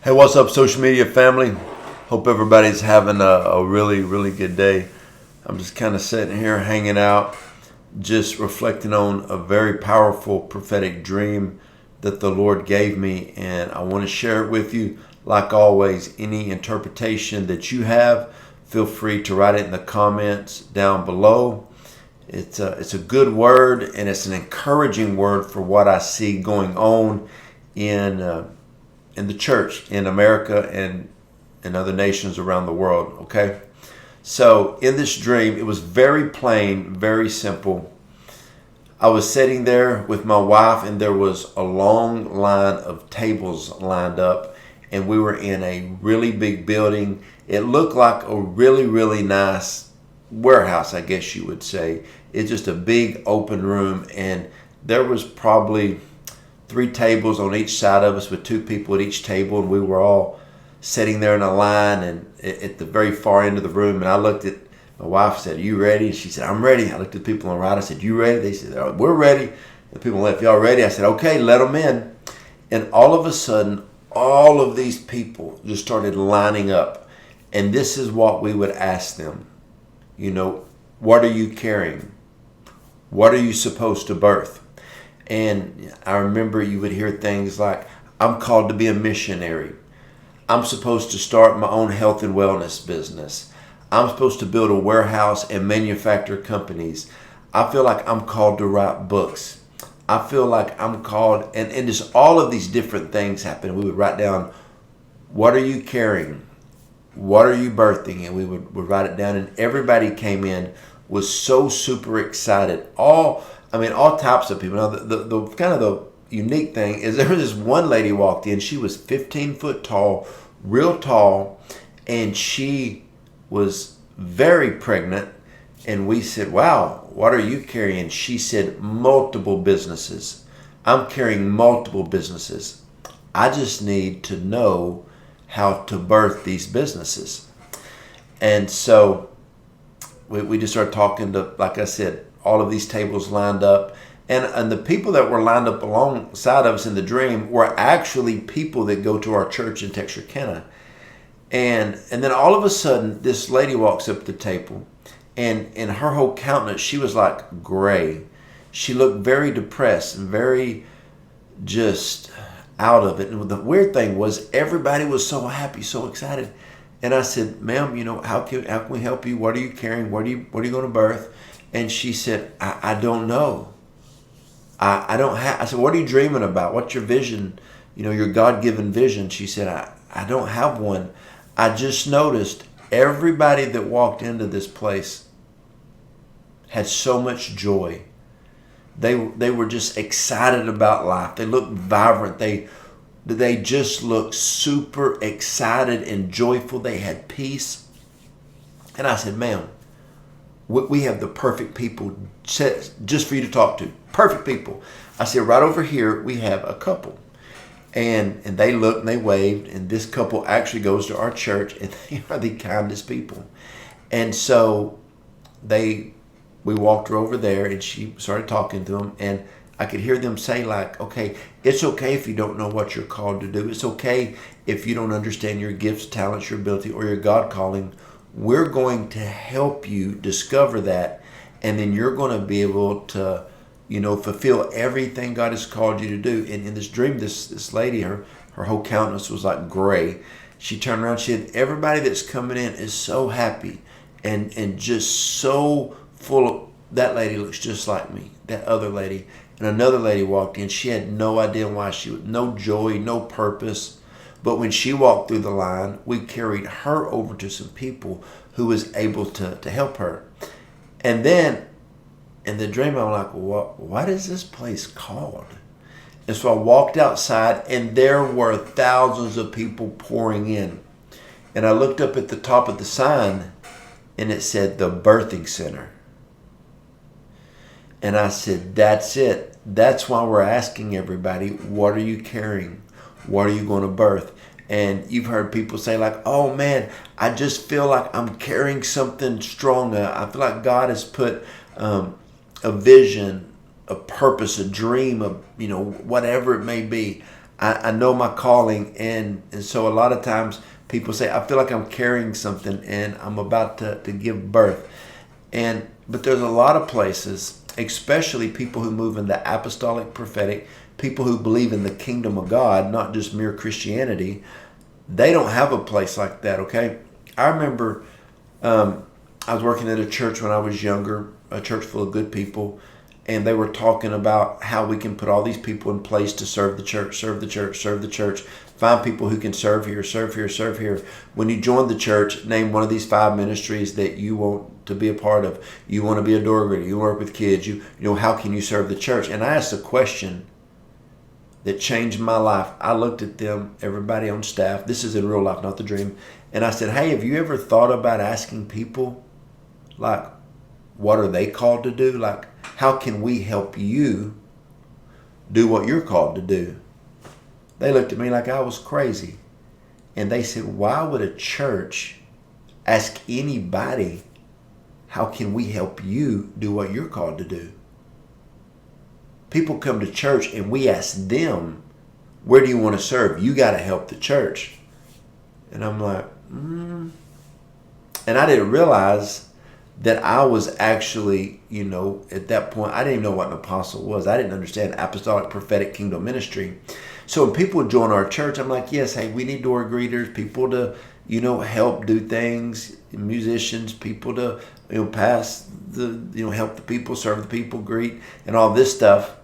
Hey, what's up, social media family? Hope everybody's having a really, really good day. I'm just kind of sitting here hanging out, just reflecting on a very powerful prophetic dream that the Lord gave me, and I want to share it with you. Like always, any interpretation that you have, feel free to write it in the comments down below. It's a good word, and it's an encouraging word for what I see going on in the church in America and in other nations around the world. Okay, so in this dream, it was very plain, very simple. I was sitting there with my wife, and there was a long line of tables lined up, and we were in a really big building. It looked like a really, really nice warehouse, I guess you would say. It's just a big open room, and there was probably 3 tables on each side of us with 2 people at each table, and we were all sitting there in a line and at the very far end of the room. And I looked at my wife, said, "Are you ready?" And she said, "I'm ready." I looked at the people on the right. I said, "You ready?" They said, "Oh, we're ready." The people left, "Y'all ready?" I said, "Okay, let them in." And all of a sudden, all of these people just started lining up. And this is what we would ask them. What are you carrying? What are you supposed to birth? And I remember you would hear things like, "I'm called to be a missionary. I'm supposed to start my own health and wellness business. I'm supposed to build a warehouse and manufacture companies. I feel like I'm called to write books. I feel like I'm called," and just all of these different things happen. We would write down, "What are you carrying? What are you birthing?" And we would write it down, and everybody came in, was so super excited. All types of people. Now, the kind of the unique thing is there was this one lady walked in. She was 15 foot tall, real tall, and she was very pregnant. And we said, "Wow, what are you carrying?" She said, "Multiple businesses. I'm carrying multiple businesses. I just need to know how to birth these businesses." And so we just started talking to, like I said, all of these tables lined up. And the people that were lined up alongside of us in the dream were actually people that go to our church in Texarkana. And then all of a sudden, this lady walks up to the table, and in her whole countenance, she was like gray. She looked very depressed and very just out of it. And the weird thing was everybody was so happy, so excited. And I said, "Ma'am, how can we help you? What are you carrying? What are you going to birth?" And she said, I don't know. I don't have." I said, "What are you dreaming about? What's your vision? Your God-given vision?" She said, I don't have one. I just noticed everybody that walked into this place had so much joy. They were just excited about life. They looked vibrant. They just looked super excited and joyful. They had peace. And I said, "Ma'am, we have the perfect people just for you to talk to. Perfect people." I said, "Right over here, we have a couple." And they looked and they waved. And this couple actually goes to our church, and they are the kindest people. And so we walked her over there, and she started talking to them. And I could hear them say, like, "Okay, it's okay if you don't know what you're called to do. It's okay if you don't understand your gifts, talents, your ability, or your God calling. We're going to help you discover that, and then you're going to be able to, fulfill everything God has called you to do." And in this dream, this lady, her whole countenance was like gray. She turned around, she said, "Everybody that's coming in is so happy and just so full of," that lady looks just like me, that other lady. And another lady walked in. She had no idea why no joy, no purpose. But when she walked through the line, we carried her over to some people who was able to help her. And then in the dream, I'm like, "Well, what is this place called?" And so I walked outside, and there were thousands of people pouring in. And I looked up at the top of the sign, and it said the Birthing Center. And I said, "That's it. That's why we're asking everybody, what are you carrying? What are you going to birth?" And you've heard people say, like, "Oh man, I just feel like I'm carrying something strong. I feel like God has put a vision, a purpose, a dream, whatever it may be. I know my calling, and so a lot of times people say, I feel like I'm carrying something and I'm about to give birth. But there's a lot of places, especially people who move in the apostolic prophetic, people who believe in the kingdom of God, not just mere Christianity. They don't have a place like that, okay? I remember I was working at a church when I was younger, a church full of good people, and they were talking about how we can put all these people in place to serve the church, serve the church, serve the church, find people who can serve here, serve here, serve here. When you join the church, name one of these 5 ministries that you want to be a part of. You want to be a door greeter, you work with kids, you know, how can you serve the church? And I asked a question that changed my life. I looked at them, everybody on staff, this is in real life, not the dream, and I said, hey, have you ever thought about asking people, like, what are they called to do? Like, how can we help you do what you're called to do? They looked at me like I was crazy. And they said, why would a church ask anybody, how can we help you do what you're called to do? People come to church and we ask them, where do you want to serve? You got to help the church. And I'm like, And I didn't realize that I was actually, you know, at that point, I didn't even know what an apostle was. I didn't understand apostolic prophetic kingdom ministry. So when people join our church, I'm like, yes, hey, we need door greeters, people to, you know, help do things, musicians, people to, you know, pass the, you know, help the people, serve the people, greet, and all this stuff.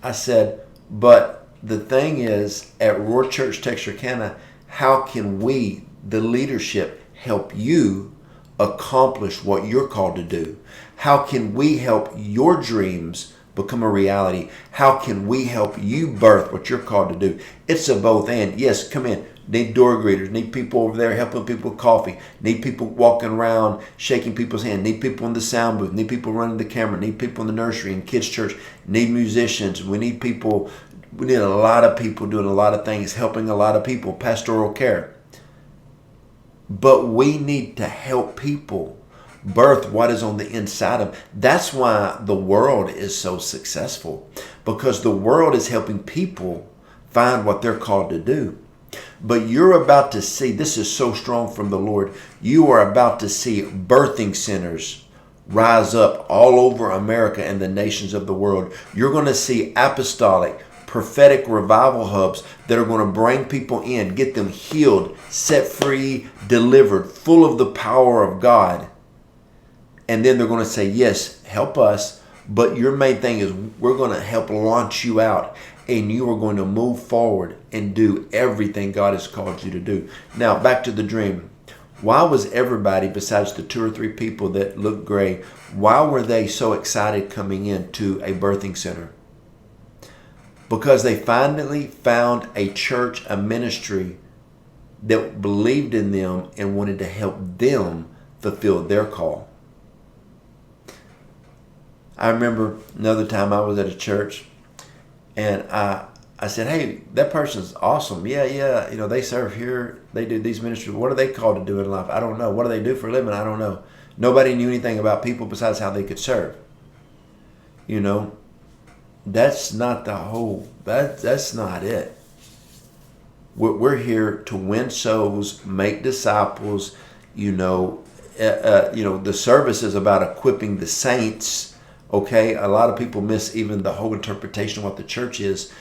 I said, but the thing is, at Roar Church Texarkana, how can we, the leadership, help you accomplish what you're called to do? How can we help your dreams become a reality? How can we help you birth what you're called to do? It's a both and. Yes, come in. Need door greeters. Need people over there helping people with coffee. Need people walking around shaking people's hand. Need people in the sound booth. Need people running the camera. Need people in the nursery and kids church. Need musicians. We need people. We need a lot of people doing a lot of things, helping a lot of people. Pastoral care. But we need to help people birth what is on the inside of them. That's why the world is so successful, because the world is helping people find what they're called to do. But you're about to see, this is so strong from the Lord, you are about to see birthing centers rise up all over America and the nations of the world. You're going to see apostolic, prophetic revival hubs that are going to bring people in, get them healed, set free, delivered, full of the power of God. And then they're going to say, yes, help us. But your main thing is we're going to help launch you out, and you are going to move forward and do everything God has called you to do. Now, back to the dream. Why was everybody, besides the 2 or 3 people that looked great, why were they so excited coming into a birthing center? Because they finally found a church, a ministry that believed in them and wanted to help them fulfill their call. I remember another time I was at a church, and I said, hey, that person's awesome. Yeah, you know, they serve here. They do these ministries. What are they called to do in life? I don't know. What do they do for a living? I don't know. Nobody knew anything about people besides how they could serve. You know, that's not the whole, that's not it. We're here to win souls, make disciples. The service is about equipping the saints. Okay, a lot of people miss even the whole interpretation of what the church is.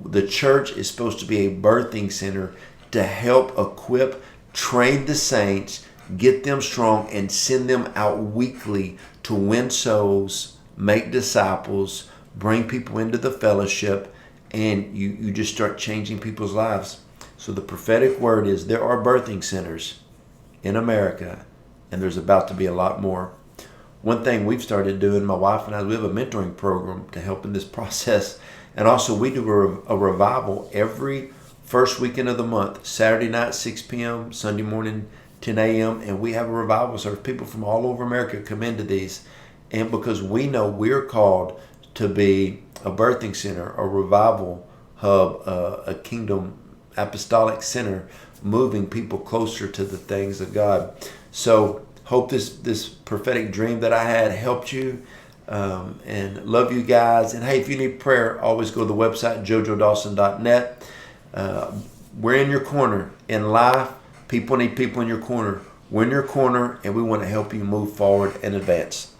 The church is supposed to be a birthing center to help equip, train the saints, get them strong, and send them out weekly to win souls, make disciples, bring people into the fellowship, and you just start changing people's lives. So the prophetic word is there are birthing centers in America, and there's about to be a lot more. One thing we've started doing, my wife and I, we have a mentoring program to help in this process. And also we do a revival every first weekend of the month, Saturday night, 6 p.m., Sunday morning, 10 a.m. And we have a revival service. People from all over America come into these. And because we know we're called to be a birthing center, a revival hub, a kingdom apostolic center, moving people closer to the things of God. So hope this prophetic dream that I had helped you, and love you guys. And hey, if you need prayer, always go to the website, jojodawson.net. We're in your corner. In life, people need people in your corner. We're in your corner, and we want to help you move forward and advance.